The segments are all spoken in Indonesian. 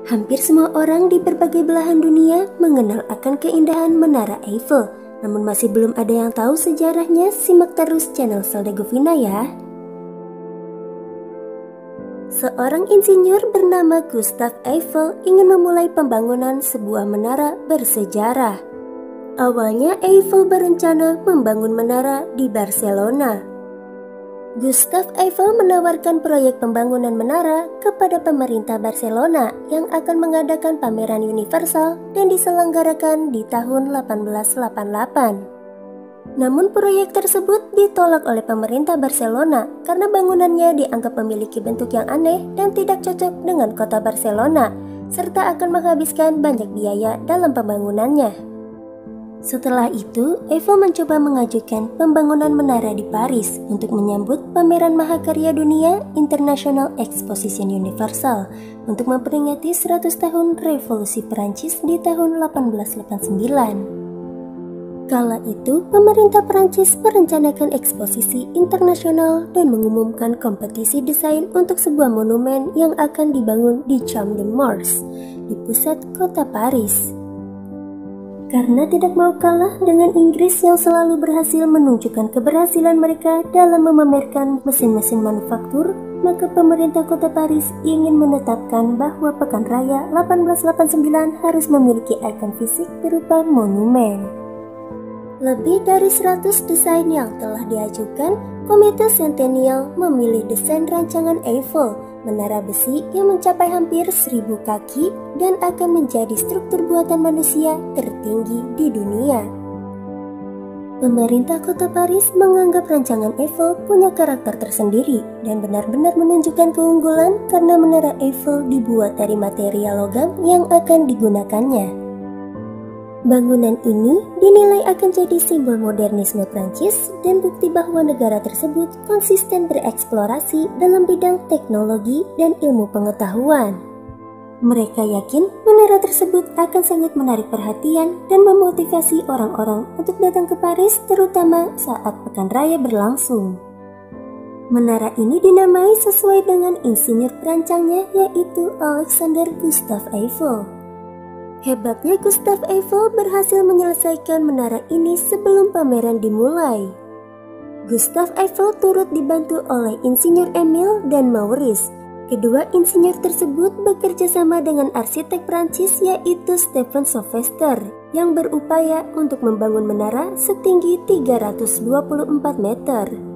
Hampir semua orang di berbagai belahan dunia mengenal akan keindahan Menara Eiffel. Namun masih belum ada yang tahu sejarahnya. Simak terus channel Zelda Govina ya. Seorang insinyur bernama Gustave Eiffel ingin memulai pembangunan sebuah menara bersejarah. Awalnya Eiffel berencana membangun menara di Barcelona. Gustave Eiffel menawarkan proyek pembangunan menara kepada pemerintah Barcelona yang akan mengadakan pameran universal dan diselenggarakan di tahun 1888. Namun proyek tersebut ditolak oleh pemerintah Barcelona karena bangunannya dianggap memiliki bentuk yang aneh dan tidak cocok dengan kota Barcelona, serta akan menghabiskan banyak biaya dalam pembangunannya. Setelah itu, Eiffel mencoba mengajukan pembangunan menara di Paris untuk menyambut pameran mahakarya dunia International Exposition Universal untuk memperingati 100 tahun Revolusi Perancis di tahun 1889. Kala itu, pemerintah Perancis merencanakan eksposisi internasional dan mengumumkan kompetisi desain untuk sebuah monumen yang akan dibangun di Champ de Mars, di pusat kota Paris. Karena tidak mau kalah dengan Inggris yang selalu berhasil menunjukkan keberhasilan mereka dalam memamerkan mesin-mesin manufaktur, maka pemerintah kota Paris ingin menetapkan bahwa Pekan Raya 1889 harus memiliki ikon fisik berupa monumen. Lebih dari 100 desain yang telah diajukan, Komite Centennial memilih desain rancangan Eiffel, menara besi yang mencapai hampir 1000 kaki dan akan menjadi struktur buatan manusia tertinggi di dunia. Pemerintah kota Paris menganggap rancangan Eiffel punya karakter tersendiri dan benar-benar menunjukkan keunggulan karena menara Eiffel dibuat dari material logam yang akan digunakannya. Bangunan ini dinilai akan jadi simbol modernisme Prancis dan bukti bahwa negara tersebut konsisten bereksplorasi dalam bidang teknologi dan ilmu pengetahuan. Mereka yakin menara tersebut akan sangat menarik perhatian dan memotivasi orang-orang untuk datang ke Paris, terutama saat Pekan Raya berlangsung. Menara ini dinamai sesuai dengan insinyur perancangnya, yaitu Alexander Gustave Eiffel. Hebatnya Gustave Eiffel berhasil menyelesaikan menara ini sebelum pameran dimulai. Gustave Eiffel turut dibantu oleh insinyur Emile dan Maurice. Kedua insinyur tersebut bekerja sama dengan arsitek Prancis yaitu Stephen Sylvester yang berupaya untuk membangun menara setinggi 324 meter.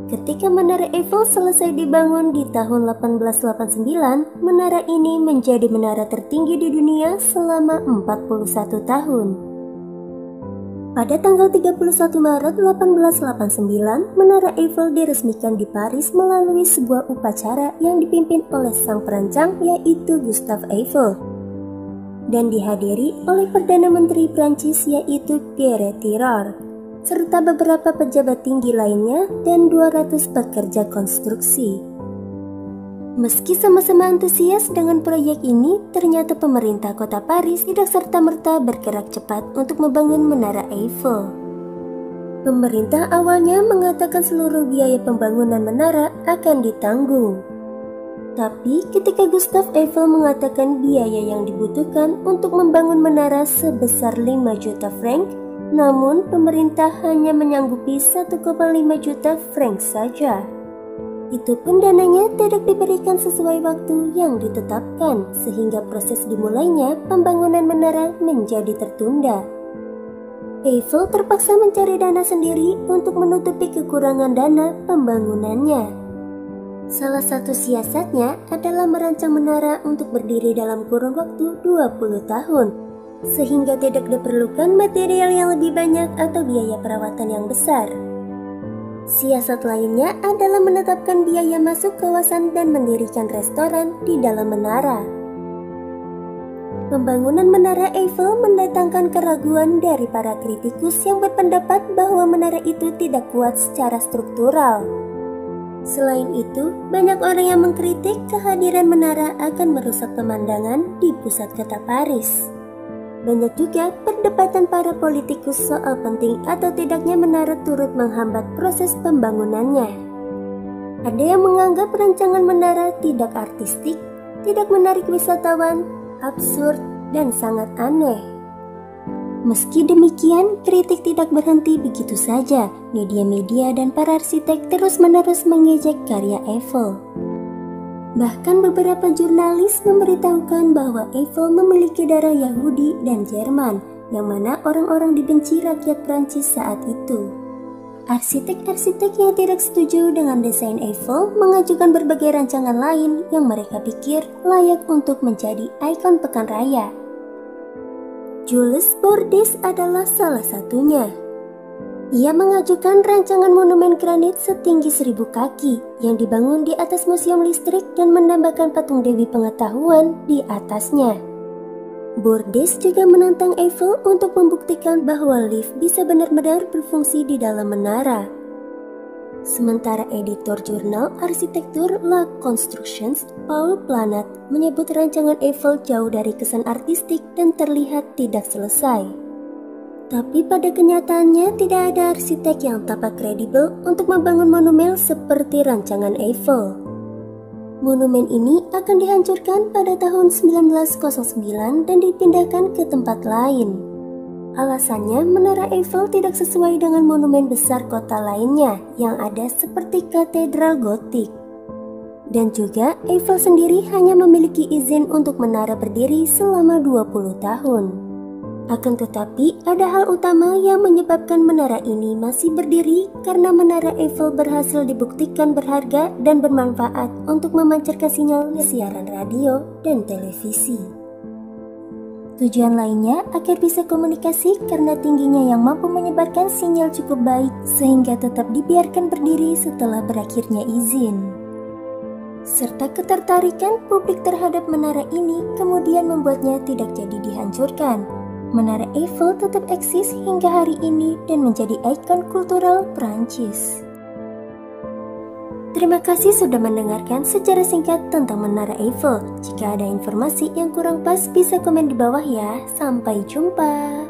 Ketika Menara Eiffel selesai dibangun di tahun 1889, menara ini menjadi menara tertinggi di dunia selama 41 tahun. Pada tanggal 31 Maret 1889, Menara Eiffel diresmikan di Paris melalui sebuah upacara yang dipimpin oleh sang perancang yaitu Gustave Eiffel dan dihadiri oleh Perdana Menteri Prancis yaitu Pierre Tirard, serta beberapa pejabat tinggi lainnya dan 200 pekerja konstruksi. Meski sama-sama antusias dengan proyek ini, ternyata pemerintah kota Paris tidak serta-merta bergerak cepat untuk membangun Menara Eiffel. Pemerintah awalnya mengatakan seluruh biaya pembangunan menara akan ditanggung. Tapi ketika Gustave Eiffel mengatakan biaya yang dibutuhkan untuk membangun menara sebesar 5 juta franc, namun pemerintah hanya menyanggupi 1,5 juta franc saja. Itu pun dananya tidak diberikan sesuai waktu yang ditetapkan, sehingga proses dimulainya pembangunan menara menjadi tertunda. Eiffel terpaksa mencari dana sendiri untuk menutupi kekurangan dana pembangunannya. Salah satu siasatnya adalah merancang menara untuk berdiri dalam kurun waktu 20 tahun, sehingga tidak diperlukan material yang lebih banyak atau biaya perawatan yang besar. Siasat lainnya adalah menetapkan biaya masuk kawasan dan mendirikan restoran di dalam menara. Pembangunan Menara Eiffel mendatangkan keraguan dari para kritikus yang berpendapat bahwa menara itu tidak kuat secara struktural. Selain itu, banyak orang yang mengkritik kehadiran menara akan merusak pemandangan di pusat kota Paris. Banyak juga perdebatan para politikus soal penting atau tidaknya menara turut menghambat proses pembangunannya. Ada yang menganggap rancangan menara tidak artistik, tidak menarik wisatawan, absurd, dan sangat aneh. Meski demikian, kritik tidak berhenti begitu saja. Media-media dan para arsitek terus-menerus mengejek karya Eiffel. Bahkan beberapa jurnalis memberitahukan bahwa Eiffel memiliki darah Yahudi dan Jerman, yang mana orang-orang dibenci rakyat Prancis saat itu. Arsitek-arsitek yang tidak setuju dengan desain Eiffel mengajukan berbagai rancangan lain yang mereka pikir layak untuk menjadi ikon pekan raya. Jules Bordes adalah salah satunya. Ia mengajukan rancangan monumen granit setinggi 1000 kaki yang dibangun di atas museum listrik dan menambahkan patung Dewi Pengetahuan di atasnya. Bordes juga menantang Eiffel untuk membuktikan bahwa lift bisa benar-benar berfungsi di dalam menara. Sementara editor jurnal arsitektur La Constructions, Paul Planat, menyebut rancangan Eiffel jauh dari kesan artistik dan terlihat tidak selesai. Tapi pada kenyataannya tidak ada arsitek yang tampak kredibel untuk membangun monumen seperti rancangan Eiffel. Monumen ini akan dihancurkan pada tahun 1909 dan dipindahkan ke tempat lain. Alasannya, Menara Eiffel tidak sesuai dengan monumen besar kota lainnya yang ada seperti Katedral Gotik. Dan juga, Eiffel sendiri hanya memiliki izin untuk menara berdiri selama 20 tahun. Akan tetapi, ada hal utama yang menyebabkan menara ini masih berdiri karena Menara Eiffel berhasil dibuktikan berharga dan bermanfaat untuk memancarkan sinyal siaran radio dan televisi. Tujuan lainnya agar bisa komunikasi karena tingginya yang mampu menyebarkan sinyal cukup baik sehingga tetap dibiarkan berdiri setelah berakhirnya izin. Serta ketertarikan publik terhadap menara ini kemudian membuatnya tidak jadi dihancurkan. Menara Eiffel tetap eksis hingga hari ini dan menjadi ikon kultural Prancis. Terima kasih sudah mendengarkan secara singkat tentang Menara Eiffel. Jika ada informasi yang kurang pas bisa komen di bawah ya. Sampai jumpa.